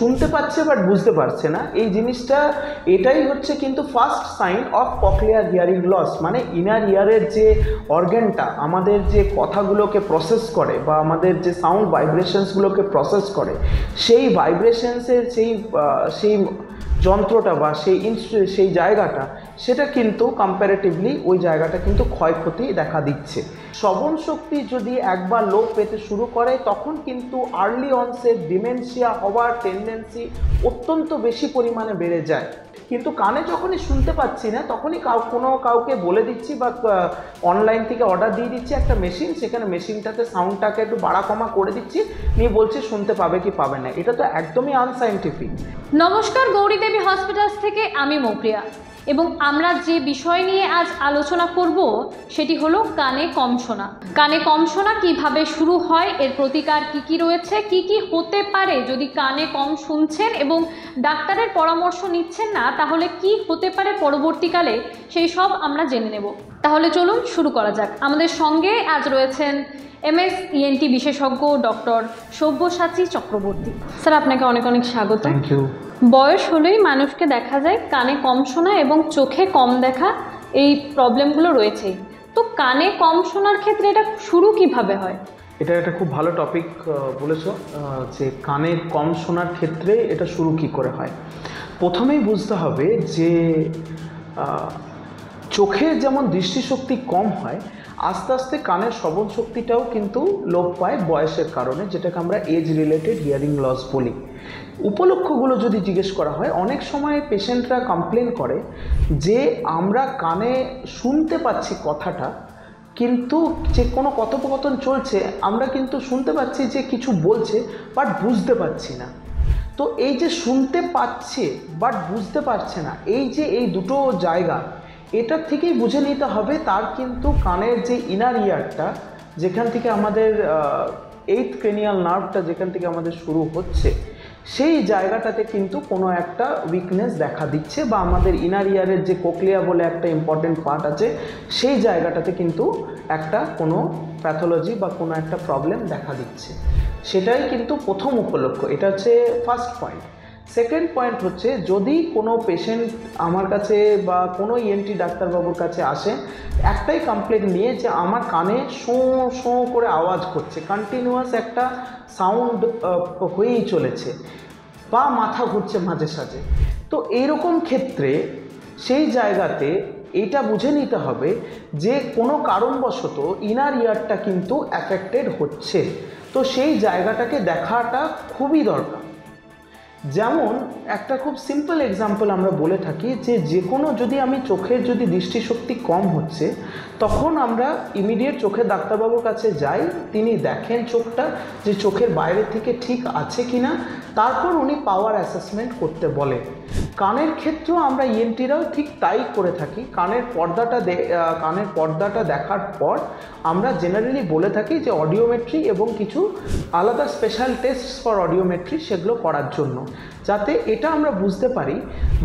শুনতে পাচ্ছে বাট বুঝতে পারছে না, এই জিনিসটা এটাই হচ্ছে কিন্তু first sign of cochlear hearing loss. মানে ইনার ইয়ারের যে অর্গ্যানটা আমাদের যে কথাগুলোকে প্রসেস করে বা আমাদের যে সাউন্ড ভাইব্রেশনসগুলোকে প্রসেস করে, সেই ভাইব্রেশনসের সেই যন্ত্রটা বা সেই জায়গাটা, সেটা কিন্তু কম্প্যারেটিভলি ওই জায়গাটা কিন্তু ক্ষয়ক্ষতি দেখা দিচ্ছে। শ্রবণ শক্তি যদি একবার লোপ পেতে শুরু করে তখন কিন্তু আর্লি অনসেট ডিমেনশিয়া হওয়ার টেন্ডেন্সি অত্যন্ত বেশি পরিমাণে বেড়ে যায়। কিন্তু কানে যখনই শুনতে পাচ্ছি না তখনই কাউকে বলে দিচ্ছি বা অনলাইন থেকে অর্ডার দিয়ে দিচ্ছি একটা মেশিন, সেখানে মেশিনটাতে সাউন্ডটাকে একটু বাড়া কমা করে দিচ্ছি, নিয়ে বলছি শুনতে পাবে কি পাবে না। এটা তো একদমই আনসাইন্টিফিক। নমস্কার, গৌরী দেবী হসপিটালস থেকে আমি মৌপ্রিয়া, এবং আমরা যে বিষয় নিয়ে আজ আলোচনা করব সেটি হলো কানে কম শোনা। কানে কম শোনা কীভাবে শুরু হয়, এর প্রতিকার কি কি রয়েছে, কি কি হতে পারে যদি কানে কম শুনছেন এবং ডাক্তারের পরামর্শ নিচ্ছেন না, তাহলে কি হতে পারে পরবর্তীকালে, সেই সব আমরা জেনে নেব। তাহলে চলুন শুরু করা যাক। আমাদের সঙ্গে আজ রয়েছেন MS ENT বিশেষজ্ঞ ডক্টর সব্যসাচী চক্রবর্তী। স্যার, আপনাকে অনেক অনেক স্বাগত। Thank you. বয়স হলেই মানুষকে দেখা যায় কানে কম শোনা এবং চোখে কম দেখা, এই প্রবলেমগুলো রয়েছেই। তো কানে কম শোনার ক্ষেত্রে এটা শুরু কিভাবে হয়? এটা একটা খুব ভালো টপিক বলেছ, যে কানে কম শোনার ক্ষেত্রে এটা শুরু কি করে হয়। প্রথমেই বুঝতে হবে যে চোখে যেমন দৃষ্টিশক্তি কম হয়, আস্তে আস্তে কানের শ্রবণ শক্তিটাও কিন্তু লোপ পায় বয়সের কারণে, যেটাকে আমরা এজ রিলেটেড হিয়ারিং লস বলি। উপলক্ষগুলো যদি জিজ্ঞেস করা হয়, অনেক সময় পেশেন্টরা কমপ্লেন করে যে আমরা কানে শুনতে পাচ্ছি কথাটা, কিন্তু যে কোনো কথোপকথন চলছে আমরা কিন্তু শুনতে পাচ্ছি যে কিছু বলছে, বাট বুঝতে পারছি না। তো এই যে শুনতে পাচ্ছে বাট বুঝতে পারছে না, এই দুটো জায়গা, এটার থেকেই বুঝে নিতে হবে তার কিন্তু কানের যে ইনার ইয়ারটা, যেখান থেকে আমাদের 8th ক্রেনিয়াল নার্ভটা যেখান থেকে আমাদের শুরু হচ্ছে, সেই জায়গাটাতে কিন্তু কোনো একটা উইকনেস দেখা দিচ্ছে, বা আমাদের ইনার ইয়ারের যে কোকলিয়া বলে একটা ইম্পর্টেন্ট পার্ট আছে, সেই জায়গাটাতে কিন্তু একটা কোনো প্যাথোলজি বা কোনো একটা প্রবলেম দেখা দিচ্ছে। সেটাই কিন্তু প্রথম উপলক্ষ। এটা হচ্ছে ফার্স্ট পয়েন্ট। সেকেন্ড পয়েন্ট হচ্ছে, যদি কোনো পেশেন্ট আমার কাছে বা কোনো ENT ডাক্তারবাবুর কাছে আসে একটাই কমপ্লেন নিয়ে যে আমার কানে শোঁ শোঁ করে আওয়াজ করছে, কন্টিনিউয়াস একটা সাউন্ড হয়েই চলেছে, বা মাথা ঘুরছে মাঝে সাঝে, তো এইরকম ক্ষেত্রে সেই জায়গাতে এটা বুঝে নিতে হবে যে কোনো কারণবশত ইনার ইয়ারটা কিন্তু অ্যাফেক্টেড হচ্ছে। তো সেই জায়গাটাকে দেখাটা খুবই দরকার। যেমন একটা খুব সিম্পল এক্সাম্পল আমরা বলে থাকি যে কোনো যদি আমি চোখের যদি দৃষ্টিশক্তি কম হচ্ছে, তখন আমরা ইমিডিয়েট চোখের ডাক্তারবাবুর কাছে যাই, তিনি দেখেন চোখটা যে চোখের বাইরে থেকে ঠিক আছে কি না, তারপর উনি পাওয়ার অ্যাসেসমেন্ট করতে বলেন। কানের ক্ষেত্রেও আমরা ENTরাও ঠিক তাই করে থাকি। কানের পর্দাটা দেখার পর আমরা জেনারেলি বলে থাকি যে অডিওমেট্রি এবং কিছু আলাদা স্পেশাল টেস্ট ফর অডিওমেট্রি সেগুলো করার জন্য, যাতে এটা আমরা বুঝতে পারি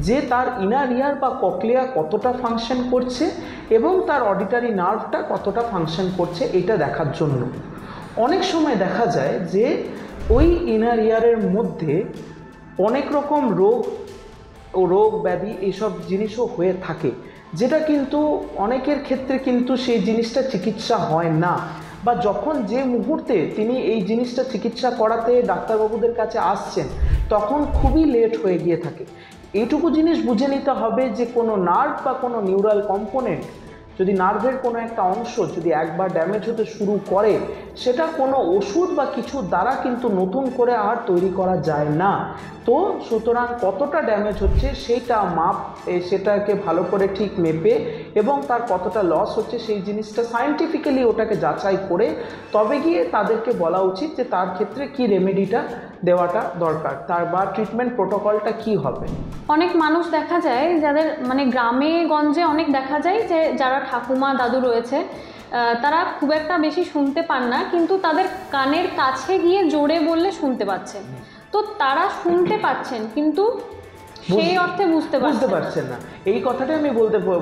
যে তার ইনার ইয়ার বা ককলিয়া কতটা ফাংশন করছে এবং তার অডিটরি নার্ভটা কতটা ফাংশন করছে, এটা দেখার জন্য। অনেক সময় দেখা যায় যে ওই ইনার ইয়ারের মধ্যে অনেক রকম রোগ ব্যাধি এইসব জিনিসও হয়ে থাকে, যেটা কিন্তু অনেকের ক্ষেত্রে কিন্তু সেই জিনিসটা চিকিৎসা হয় না, বা যখন যে মুহূর্তে তিনি এই জিনিসটা চিকিৎসা করাতে ডাক্তারবাবুদের কাছে আসছেন তখন খুবই লেট হয়ে গিয়ে থাকে। এইটুকু জিনিস বুঝে নিতে হবে যে কোনো নার্ভ বা কোনো নিউরাল কম্পোনেন্ট, যদি নার্ভের কোনো একটা অংশ যদি একবার ড্যামেজ হতে শুরু করে, সেটা কোনো ওষুধ বা কিছু দ্বারা কিন্তু নতুন করে আর তৈরি করা যায় না। তো সুতরাং কতটা ড্যামেজ হচ্ছে সেইটা সেটাকে ভালো করে ঠিক মেপে এবং তার কতটা লস হচ্ছে সেই জিনিসটা সায়েন্টিফিক্যালি ওটাকে যাচাই করে তবে গিয়ে তাদেরকে বলা উচিত যে তার ক্ষেত্রে কি রেমেডিটা দেওয়াটা দরকার, তার বা ট্রিটমেন্ট প্রোটোকলটা কি হবে। অনেক মানুষ দেখা যায় যাদের মানে গ্রামে গঞ্জে অনেক দেখা যায় যে যারা ঠাকুমা দাদু রয়েছে তারা খুব একটা বেশি শুনতে পান না, কিন্তু তাদের কানের কাছে গিয়ে জোরে বললে শুনতে পাচ্ছেন। তো তারা শুনতে পাচ্ছেন কিন্তু সেই অর্থে বুঝতে পারছেন না। এই কথাটাই আমি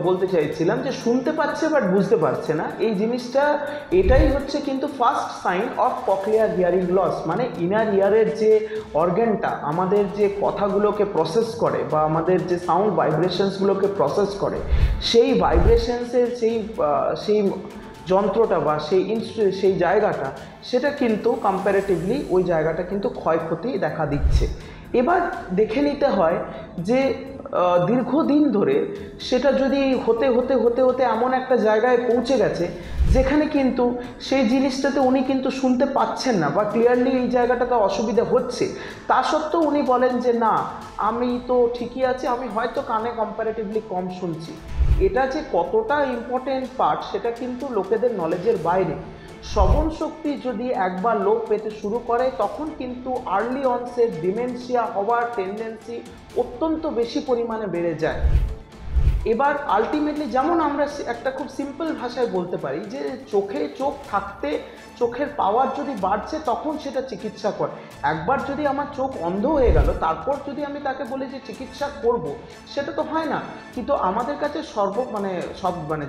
বলতে চাইছিলাম যে শুনতে পাচ্ছে বাট বুঝতে পারছে না। এই জিনিসটা এটাই হচ্ছে কিন্তু first sign of cochlear hearing loss. মানে ইনার ইয়ারের যে অর্গানটা আমাদের যে কথাগুলোকে প্রসেস করে বা আমাদের যে সাউন্ড ভাইব্রেশনসগুলোকে প্রসেস করে, সেই ভাইব্রেশনসের সেই যন্ত্রটা বা সেই জায়গাটা, সেটা কিন্তু কম্প্যারেটিভলি ওই জায়গাটা কিন্তু ক্ষয়ক্ষতি দেখা দিচ্ছে। এবার দেখে নিতে হয় যে দীর্ঘদিন ধরে সেটা যদি হতে হতে হতে হতে এমন একটা জায়গায় পৌঁছে গেছে যেখানে কিন্তু সেই জিনিসটাতে উনি কিন্তু শুনতে পাচ্ছেন না বা ক্লিয়ারলি এই জায়গাটাতে অসুবিধা হচ্ছে, তা সত্ত্বেও উনি বলেন যে না, আমি তো ঠিকই আছি, আমি হয়তো কানে কম্প্যারেটিভলি কম শুনছি। এটা যে কতটা ইম্পর্টেন্ট পার্ট সেটা কিন্তু লোকেদের নলেজের বাইরে। শ্রবণ শক্তি যদি একবার লোপ পেতে শুরু করে তখন কিন্তু আর্লি অনসেট ডিমেনশিয়া হওয়ার টেন্ডেন্সি অত্যন্ত বেশি পরিমাণে বেড়ে যায়। এবার আলটিমেটলি যেমন আমরা একটা খুব সিম্পল ভাষায় বলতে পারি যে চোখ থাকতে চোখের পাওয়ার যদি বাড়ছে তখন সেটা চিকিৎসা করে। একবার যদি আমার চোখ অন্ধ হয়ে গেল তারপর যদি আমি তাকে বলি যে চিকিৎসা করব, সেটা তো হয় না। কিন্তু আমাদের কাছে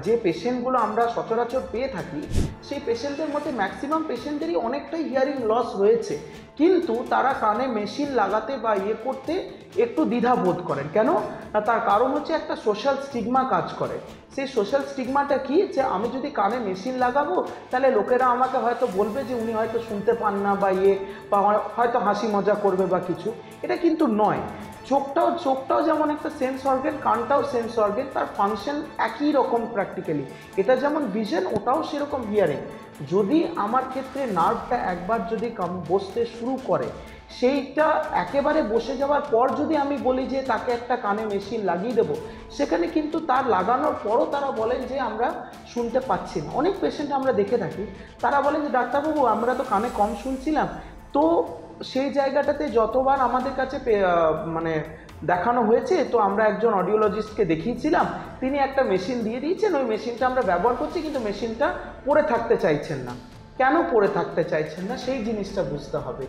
যে পেশেন্টগুলো আমরা সচরাচর পেয়ে থাকি, সেই পেশেন্টদের মধ্যে ম্যাক্সিমাম পেশেন্টদেরই অনেকটাই হিয়ারিং লস রয়েছে, কিন্তু তারা কানে মেশিন লাগাতে বা করতে একটু দ্বিধা বোধ করেন। কেন না, তার কারণ হচ্ছে একটা সোশ্যাল স্টিগমা কাজ করে। সেই সোশ্যাল স্টিগমাটা কি, যে আমি যদি কানে মেশিন লাগাবো তাহলে লোকেরা আমাকে হয়তো বলবে যে উনি হয়তো শুনতে পান না বা বা হয়তো হাসি মজা করবে বা কিছু। এটা কিন্তু নয়। চোখটাও যেমন একটা সেন্স অর্গান, কানটাও সেন্স অর্গান, তার ফাংশন একই রকম প্র্যাকটিক্যালি। এটা যেমন ভিশন, ওটাও সেরকম হিয়ারিং। যদি আমার ক্ষেত্রে নার্ভটা একবার যদি বসতে শুরু করে, সেইটা একেবারে বসে যাওয়ার পর যদি আমি বলি যে তাকে একটা কানে মেশিন লাগিয়ে দেবো, সেখানে কিন্তু তার লাগানোর পরও তারা বলেন যে আমরা শুনতে পাচ্ছি না। অনেক পেশেন্ট আমরা দেখে থাকি, তারা বলেন যে ডাক্তারবাবু আমরা তো কানে কম শুনছিলাম। তো সেই জায়গাটাতে যতবার আমাদের কাছে দেখানো হয়েছে, তো আমরা একজন অডিওলজিস্টকে দেখিয়েছিলাম, তিনি একটা মেশিন দিয়ে দিয়েছেন, ওই মেশিনটা আমরা ব্যবহার করছি, কিন্তু মেশিনটা পড়ে থাকতে চাইছেন না। কেন পড়ে থাকতে চাইছেন না সেই জিনিসটা বুঝতে হবে।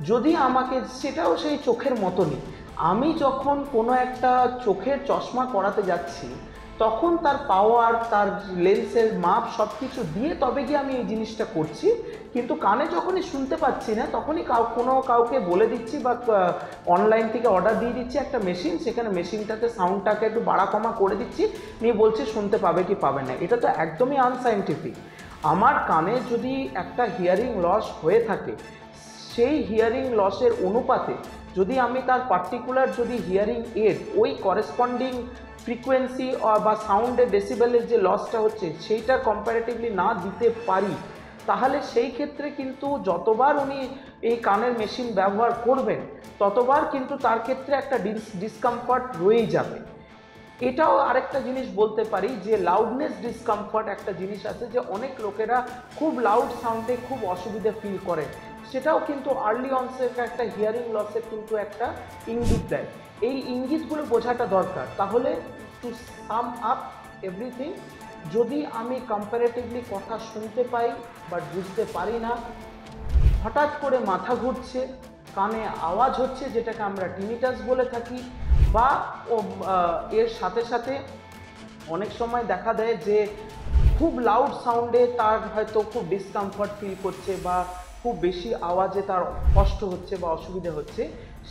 যদি আমাকে, সেটাও সেই চোখের মতনই, আমি যখন কোনো একটা চোখের চশমা করাতে যাচ্ছি তখন তার পাওয়ার, তার লেন্সের মাপ সব কিছু দিয়ে তবে গিয়ে আমি এই জিনিসটা করছি। কিন্তু কানে যখনই শুনতে পাচ্ছি না তখনই কাউকে বলে দিচ্ছি বা অনলাইন থেকে অর্ডার দিয়ে দিচ্ছি একটা মেশিন, সেখানে মেশিনটাতে সাউন্ডটাকে একটু বাড়া কমা করে দিচ্ছি, নিয়ে বলছি শুনতে পাবে কি পাবে না। এটা তো একদমই আনসাইন্টিফিক। আমার কানে যদি একটা হিয়ারিং লস হয়ে থাকে, সেই হিয়ারিং লসের অনুপাতে যদি আমি তার পার্টিকুলার যদি হিয়ারিং এড ওই করেসপন্ডিং ফ্রিকোয়েন্সি বা সাউন্ডের ডেসিবেলের যে লসটা হচ্ছে সেইটা কম্প্যারেটিভলি না দিতে পারি, তাহলে সেই ক্ষেত্রে কিন্তু যতবার উনি এই কানের মেশিন ব্যবহার করবেন ততবার কিন্তু তার ক্ষেত্রে একটা ডিসকমফর্ট রয়েই যাবে। এটাও আরেকটা জিনিস বলতে পারি যে লাউডনেস ডিসকমফর্ট একটা জিনিস আছে, যে অনেক লোকেরা খুব লাউড সাউন্ডে খুব অসুবিধা ফিল করে, সেটাও কিন্তু আর্লি অনসেট একটা হিয়ারিং লসের কিন্তু একটা ইঙ্গিত দেয়। এই ইঙ্গিতগুলো বোঝাটা দরকার। তাহলে টু সাম আপ এভরিথিং, যদি আমি কম্প্যারেটিভলি কথা শুনতে পাই বাট বুঝতে পারি না, হঠাৎ করে মাথা ঘুরছে, কানে আওয়াজ হচ্ছে যেটাকে আমরা টিনিটাস বলে থাকি, বা এর সাথে সাথে অনেক সময় দেখা দেয় যে খুব লাউড সাউন্ডে তার হয়তো খুব ডিসকমফর্ট ফিল করছে বা খুব বেশি আওয়াজে তার কষ্ট হচ্ছে বা অসুবিধা হচ্ছে,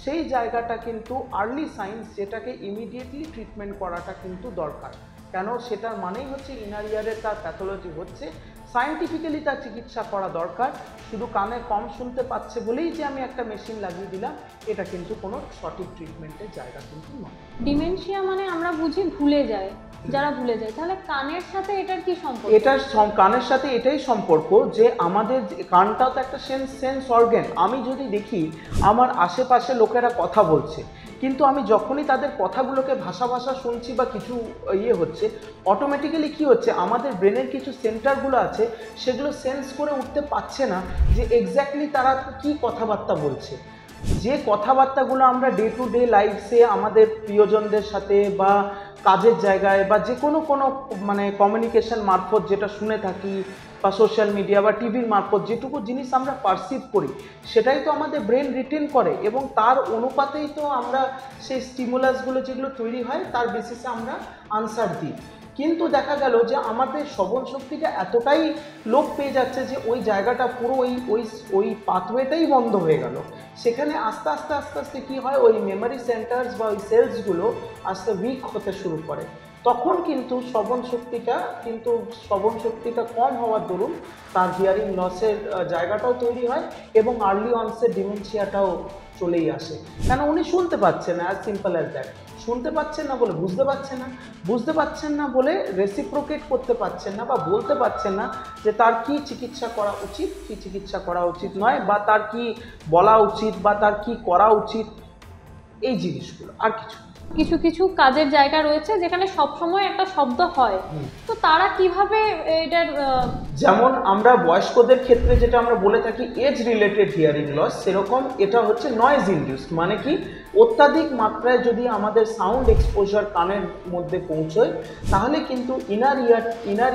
সেই জায়গাটা কিন্তু আর্লি সাইন্স, যেটাকে ইমিডিয়েটলি ট্রিটমেন্ট করাটা কিন্তু দরকার। কেন, সেটার মানেই হচ্ছে ইনার ইয়ারে তার প্যাথোলজি হচ্ছে, সায়েন্টিফিক্যালি তার চিকিৎসা করা দরকার। শুধু কানে কম শুনতে পাচ্ছে বলেই যে আমি একটা মেশিন লাগিয়ে দিলাম, এটা কিন্তু কোনো সঠিক ট্রিটমেন্টের জায়গা কিন্তু নয়। ডিমেনশিয়া মানে আমরা বুঝি ভুলে যায়, যারা ভুলে যায়, তাহলে কানের সাথে এটার কি সম্পর্ক? এটার কানের সাথে এটাই সম্পর্ক যে আমাদের কানটাও তো একটা সেন্স অর্গান। আমি যদি দেখি আমার আশেপাশে লোকেরা কথা বলছে, কিন্তু আমি যখনই তাদের কথাগুলোকে ভাষা শুনছি বা কিছু হচ্ছে, অটোমেটিক্যালি কি হচ্ছে, আমাদের ব্রেনের কিছু সেন্টারগুলো আছে সেগুলো সেন্স করে উঠতে পারছে না যে এক্স্যাক্টলি তারা কি কথাবার্তা বলছে। যে কথাবার্তাগুলো আমরা ডে টু ডে লাইফে আমাদের প্রিয়জনদের সাথে বা কাজের জায়গায় বা যে কোনো মানে কমিউনিকেশন মারফত যেটা শুনে থাকি বা সোশ্যাল মিডিয়া বা টিভির মারফত যেটুকু জিনিস আমরা পারসিভ করি সেটাই তো আমাদের ব্রেন রিটেন করে, এবং তার অনুপাতেই তো আমরা সেই স্টিমুলাসগুলো যেগুলো তৈরি হয় তার বেসিসে আমরা আনসার দিই। কিন্তু দেখা গেল যে আমাদের শ্রবণ শক্তিটা এতটাই লোপ পেয়ে যাচ্ছে যে ওই জায়গাটা পুরো ওই পাথওয়েটাই বন্ধ হয়ে গেল। সেখানে আস্তে আস্তে আস্তে আস্তে কী হয়, ওই মেমোরি সেন্টার্স বা ওই সেলসগুলো আস্তে উইক হতে শুরু করে। তখন কিন্তু শ্রবণ শক্তিটা কম হওয়ার দরুন তার হিয়ারিং লসের জায়গাটাও তৈরি হয় এবং আর্লি অনসেট ডিমেনশিয়াটাও চলেই আসে। কেন উনি শুনতে পাচ্ছেন না, অ্যাজ সিম্পল অ্যাজ দ্যাট। শুনতে পাচ্ছেন না বলে বুঝতে পারছেন না বলে রেসিপ্রোকেট করতে পারছেন না বা বলতে পারছেন না যে তার কি চিকিৎসা করা উচিত, কি চিকিৎসা করা উচিত নয়, বা তার কি বলা উচিত বা তার কি করা উচিত, এই জিনিসগুলো। আর কিছু কিছু কাজের জায়গা রয়েছে যেখানে সবসময় একটা শব্দ হয়, তো তারা কিভাবে এটার, যেমন আমরা বয়স্কদের ক্ষেত্রে যেটা আমরা বলে থাকি এজ রিলেটেড হিয়ারিং লস, সেরকম এটা হচ্ছে নয়েজ ইনডিউসড। মানে কি, অত্যাধিক মাত্রায় যদি আমাদের সাউন্ড এক্সপোজার কানের মধ্যে পৌঁছয় তাহলে কিন্তু ইনার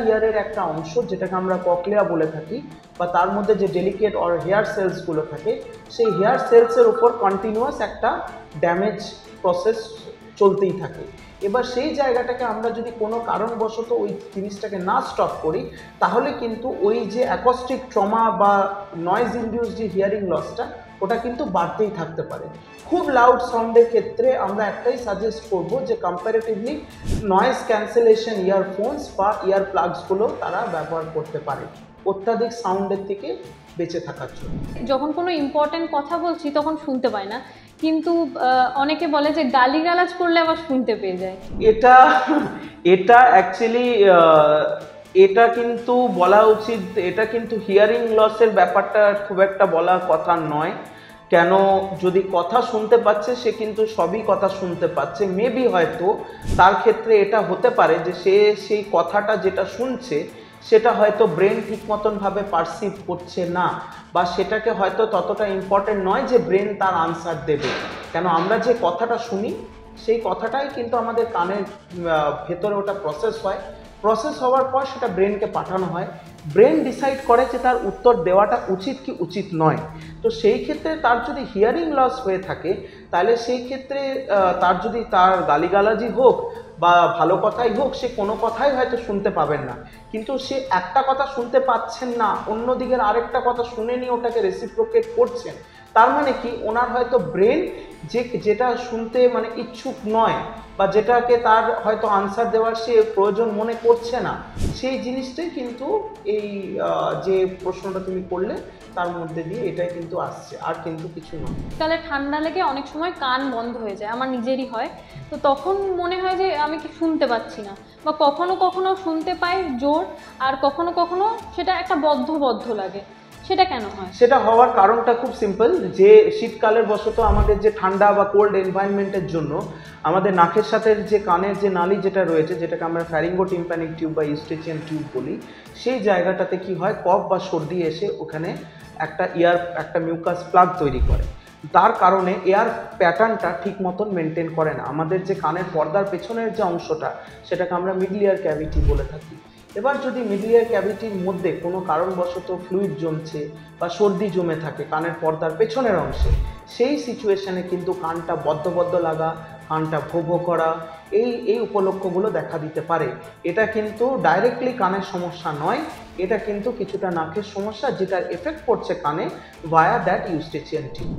ইয়ারের একটা অংশ যেটাকে আমরা ককলিয়া বলে থাকি, বা তার মধ্যে যে ডেলিকেট অর হেয়ার সেলসগুলো থাকে, সেই হেয়ার সেলসের উপর কন্টিনিউয়াস একটা ড্যামেজ প্রসেস চলতেই থাকে। এবার সেই জায়গাটাকে আমরা যদি কোনো কারণবশত ওই জিনিসটাকে না স্টপ করি তাহলে কিন্তু ওই যে অ্যাকস্টিক ট্রমা বা নয়েজ ইনডিউসড যে হিয়ারিং লসটা ওটা কিন্তু বাড়তেই থাকতে পারে। খুব লাউড সাউন্ডের ক্ষেত্রে আমরা একটাই সাজেস্ট করব যে কম্প্যারেটিভলি নয়েজ ক্যান্সেলেশন ইয়ারফোনস বা ইয়ার প্লাগসগুলো তারা ব্যবহার করতে পারে অত্যাধিক সাউন্ডের থেকে বেঁচে থাকার জন্য। যখন কোনো ইম্পর্ট্যান্ট কথা বলছি তখন শুনতে পাই না, কিন্তু অনেকে বলে যে গালিগালাজ করলে আবার শুনতে পেয়ে যায়। এটা অ্যাকচুয়ালি এটা কিন্তু বলা উচিত, এটা কিন্তু হিয়ারিং লসের ব্যাপারটা খুব একটা বলার কথা নয়। কেন, যদি কথা শুনতে পাচ্ছে সে কিন্তু সবই কথা শুনতে পাচ্ছে। মেবি হয়তো তার ক্ষেত্রে এটা হতে পারে যে সে সেই কথাটা যেটা শুনছে সেটা হয়তো ব্রেন ঠিক মতনভাবে পারসিভ করছে না, বা সেটাকে হয়তো ততটা ইম্পর্টেন্ট নয় যে ব্রেন তার আনসার দেবে। কেন, আমরা যে কথাটা শুনি সেই কথাটাই কিন্তু আমাদের কানের ভেতরে ওটা প্রসেস হওয়ার পর সেটা ব্রেনকে পাঠানো হয়। ব্রেন ডিসাইড করে যে তার উত্তর দেওয়াটা উচিত কি উচিত নয়। তো সেই ক্ষেত্রে তার যদি হিয়ারিং লস হয়ে থাকে তাহলে সেই ক্ষেত্রে তার যদি তার গালিগালাজি হোক বা ভালো কথাই হোক, সে কোনো কথাই হয়তো শুনতে পাবেন না, কিন্তু সে একটা কথা শুনতে পাচ্ছেন না, অন্যদিকের আরেকটা কথা শুনে নিয়ে ওটাকে রেসিপ্রোকেট করছেন। তার মানে কি, ওনার হয়তো ব্রেন যেটা শুনতে মানে ইচ্ছুক নয় বা যেটাকে তার হয়তো আনসার দেওয়ার সে প্রয়োজন মনে করছে না, সেই জিনিসটাই কিন্তু এই যে প্রশ্নটা তুমি করলে তার মধ্যে দিয়ে এটাই কিন্তু আসছে, আর কিন্তু কিছু নয়। শীতকালে ঠান্ডা লেগে অনেক সময় কান বন্ধ হয়ে যায়, আমার নিজেরই হয়। তো তখন মনে হয় যে আমি কি শুনতে পাচ্ছি না, বা কখনো কখনো শুনতে পাই জোর, আর কখনো কখনো সেটা একটা বদ্ধ লাগে। সেটা কেন হয়? সেটা হওয়ার কারণটা খুব সিম্পল, যে শীতকালের বশত আমাদের যে ঠান্ডা বা কোল্ড এনভায়রনমেন্টের জন্য আমাদের নাকের সাথে যে কানের যে নালী যেটা রয়েছে, যেটাকে আমরা ফ্যারিঙ্গোটিম্প্যানিক টিউব বা ইউস্টেচিয়ান টিউব বলি, সেই জায়গাটাতে কি হয়, কফ বা সর্দি এসে ওখানে একটা মিউকাস প্লাগ তৈরি করে। তার কারণে এয়ার প্যাটার্নটা ঠিক মতন মেনটেন করে না। আমাদের যে কানের পর্দার পেছনের যে অংশটা সেটাকে আমরা মিডল ইয়ার ক্যাভিটি বলে থাকি। এবার যদি মিডল ইয়ার ক্যাভিটির মধ্যে কোনো কারণবশত ফ্লুইড জমছে বা সর্দি জমে থাকে কানের পর্দার পেছনের অংশে, সেই সিচুয়েশানে কিন্তু কানটা বদ্ধ লাগা, কানটা ভো করা, এই উপলক্ষগুলো দেখা দিতে পারে। এটা কিন্তু ডাইরেক্টলি কানের সমস্যা নয়, এটা কিন্তু কিছুটা নাকের সমস্যা যেটার এফেক্ট পড়ছে কানে ভায়া দ্যাট ইউস্টেচিয়ান টিউব।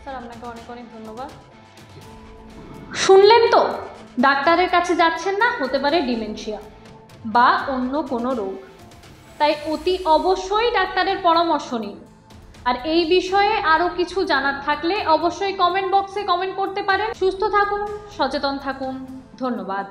স্যার, আপনাকে অনেক ধন্যবাদ। শুনলেন তো, ডাক্তারের কাছে যাচ্ছেন না, হতে পারে ডিমেনশিয়া বা অন্য কোনো রোগ। তাই অতি অবশ্যই ডাক্তারের পরামর্শ নিন। আর এই বিষয়ে আরও কিছু জানার থাকলে অবশ্যই কমেন্ট বক্সে কমেন্ট করতে পারেন। সুস্থ থাকুন, সচেতন থাকুন। ধন্যবাদ।